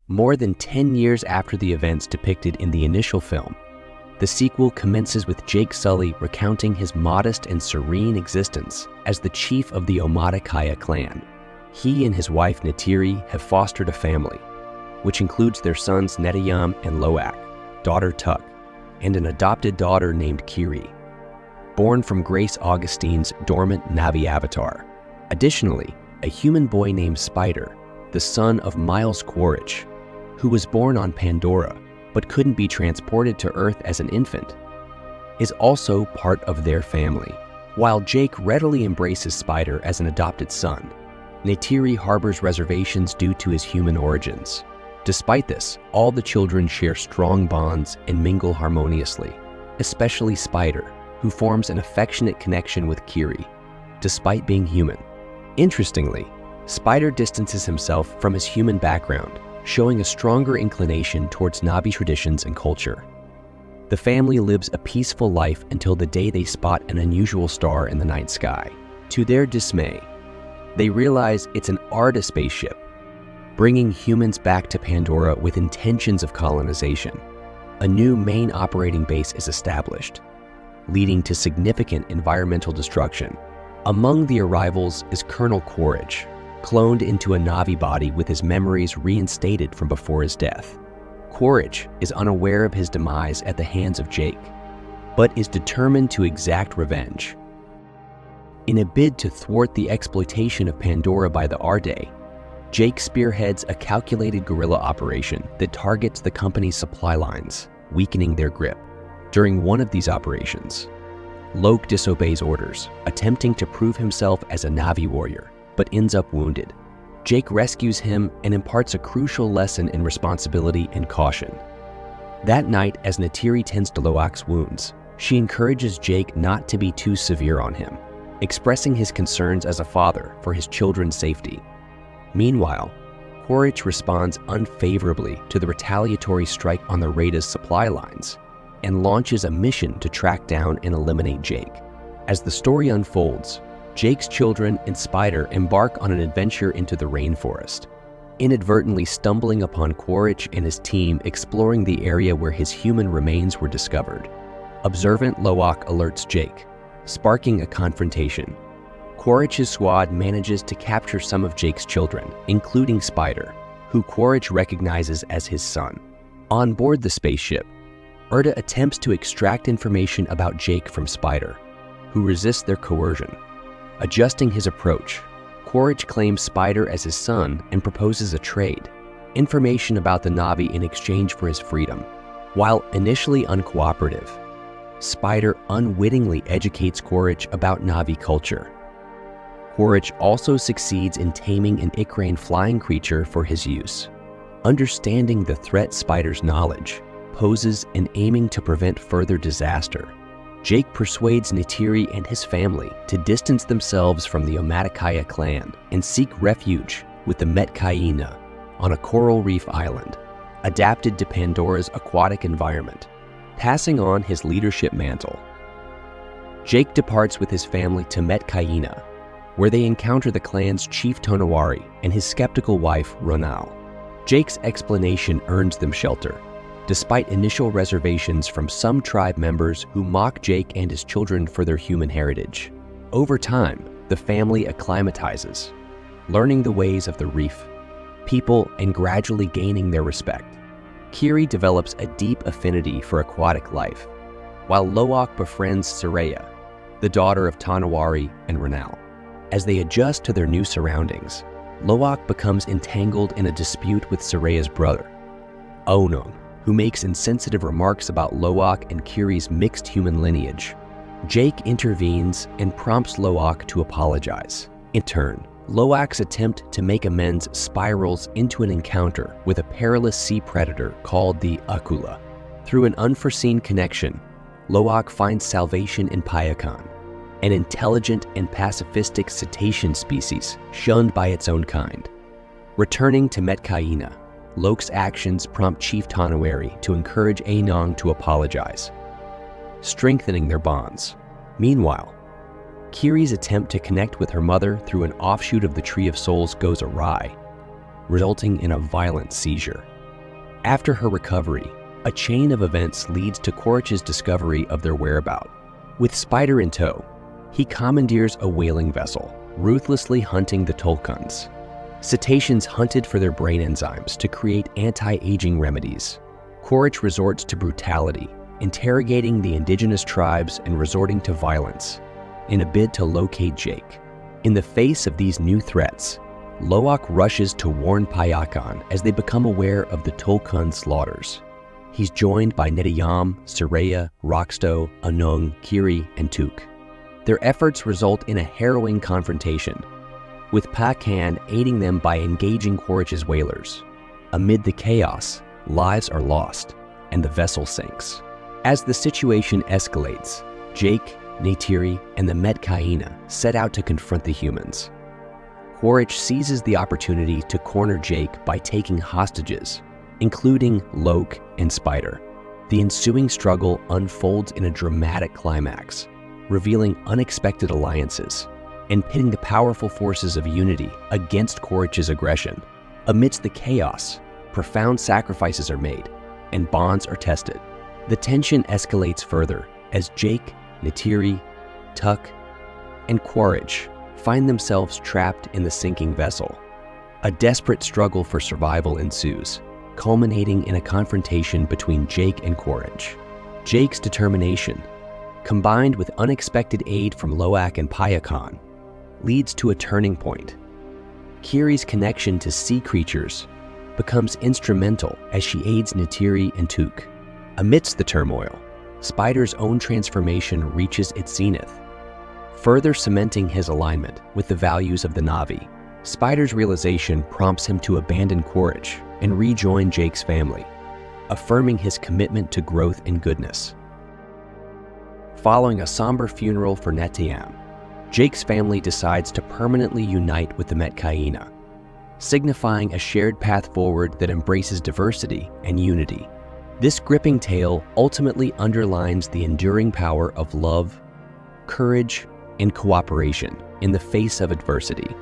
More than 10 years after the events depicted in the initial film, the sequel commences with Jake Sully recounting his modest and serene existence as the chief of the Omaticaya clan. He and his wife Ney'tiri have fostered a family, which includes their sons Netayam and Loak, daughter Tuk, and an adopted daughter named Kiri, born from Grace Augustine's dormant Navi avatar. Additionally, a human boy named Spider, the son of Miles Quaritch, who was born on Pandora but couldn't be transported to Earth as an infant, is also part of their family. While Jake readily embraces Spider as an adopted son, Ney'tiri harbors reservations due to his human origins. Despite this, all the children share strong bonds and mingle harmoniously, especially Spider, who forms an affectionate connection with Kiri, despite being human. Interestingly, Spider distances himself from his human background, showing a stronger inclination towards Navi traditions and culture. The family lives a peaceful life until the day they spot an unusual star in the night sky. To their dismay, they realize it's an Arda spaceship, bringing humans back to Pandora with intentions of colonization. A new main operating base is established, leading to significant environmental destruction. Among the arrivals is Colonel Quaritch, cloned into a Navi body with his memories reinstated from before his death. Quaritch is unaware of his demise at the hands of Jake, but is determined to exact revenge. In a bid to thwart the exploitation of Pandora by the Arde, Jake spearheads a calculated guerrilla operation that targets the company's supply lines, weakening their grip. During one of these operations, Loak disobeys orders, attempting to prove himself as a Navi warrior, but ends up wounded. Jake rescues him and imparts a crucial lesson in responsibility and caution. That night, as Ney'tiri tends to Loak's wounds, she encourages Jake not to be too severe on him, expressing his concerns as a father for his children's safety. Meanwhile, Quaritch responds unfavorably to the retaliatory strike on the Raida's supply lines and launches a mission to track down and eliminate Jake. As the story unfolds, Jake's children and Spider embark on an adventure into the rainforest, inadvertently stumbling upon Quaritch and his team exploring the area where his human remains were discovered. Observant Loak alerts Jake, sparking a confrontation. Quaritch's squad manages to capture some of Jake's children, including Spider, who Quaritch recognizes as his son. On board the spaceship, Erda attempts to extract information about Jake from Spider, who resists their coercion. Adjusting his approach, Quaritch claims Spider as his son and proposes a trade, information about the Navi in exchange for his freedom. While initially uncooperative, Spider unwittingly educates Quaritch about Navi culture. Quaritch also succeeds in taming an Ikrane flying creature for his use. Understanding the threat Spider's knowledge poses and aiming to prevent further disaster, Jake persuades Ney'tiri and his family to distance themselves from the Omaticaya clan and seek refuge with the Metkayina on a coral reef island, adapted to Pandora's aquatic environment, passing on his leadership mantle. Jake departs with his family to Metkayina, where they encounter the clan's chief Tonawari and his skeptical wife, Ronal. Jake's explanation earns them shelter, despite initial reservations from some tribe members who mock Jake and his children for their human heritage. Over time, the family acclimatizes, learning the ways of the reef, people, and gradually gaining their respect. Kiri develops a deep affinity for aquatic life, while Loak befriends Soraya, the daughter of Tonawari and Ronal. As they adjust to their new surroundings, Loak becomes entangled in a dispute with Soraya's brother, Onung, who makes insensitive remarks about Loak and Kiri's mixed human lineage. Jake intervenes and prompts Loak to apologize. In turn, Loak's attempt to make amends spirals into an encounter with a perilous sea predator called the Akula. Through an unforeseen connection, Loak finds salvation in Payakan, an intelligent and pacifistic cetacean species shunned by its own kind. Returning to Metkayina, Loak's actions prompt Chief Tonawari to encourage Anong to apologize, strengthening their bonds. Meanwhile, Kiri's attempt to connect with her mother through an offshoot of the Tree of Souls goes awry, resulting in a violent seizure. After her recovery, a chain of events leads to Quaritch's discovery of their whereabouts. With Spider in tow, he commandeers a whaling vessel, ruthlessly hunting the Tulkuns. Cetaceans hunted for their brain enzymes to create anti-aging remedies. Quaritch resorts to brutality, interrogating the indigenous tribes and resorting to violence in a bid to locate Jake. In the face of these new threats, Loak rushes to warn Payakan as they become aware of the Tulkun slaughters. He's joined by Neteyam, Soraya, Roxto, Anung, Kiri, and Tuk. Their efforts result in a harrowing confrontation, with Pakan aiding them by engaging Quaritch's whalers. Amid the chaos, lives are lost, and the vessel sinks. As the situation escalates, Jake, Ney'tiri, and the Metkayina set out to confront the humans. Quaritch seizes the opportunity to corner Jake by taking hostages, including Loak and Spider. The ensuing struggle unfolds in a dramatic climax, revealing unexpected alliances and pitting the powerful forces of unity against Quaritch's aggression. Amidst the chaos, profound sacrifices are made and bonds are tested. The tension escalates further as Jake, Ney'tiri, Tuk, and Quaritch find themselves trapped in the sinking vessel. A desperate struggle for survival ensues, culminating in a confrontation between Jake and Quaritch. Jake's determination, combined with unexpected aid from Loak and Payakan, leads to a turning point. Kiri's connection to sea creatures becomes instrumental as she aids Ney'tiri and Tuk. Amidst the turmoil, Spider's own transformation reaches its zenith, further cementing his alignment with the values of the Na'vi. Spider's realization prompts him to abandon Quaritch and rejoin Jake's family, affirming his commitment to growth and goodness. Following a somber funeral for Neteyam, Jake's family decides to permanently unite with the Metkayina, signifying a shared path forward that embraces diversity and unity. This gripping tale ultimately underlines the enduring power of love, courage, and cooperation in the face of adversity.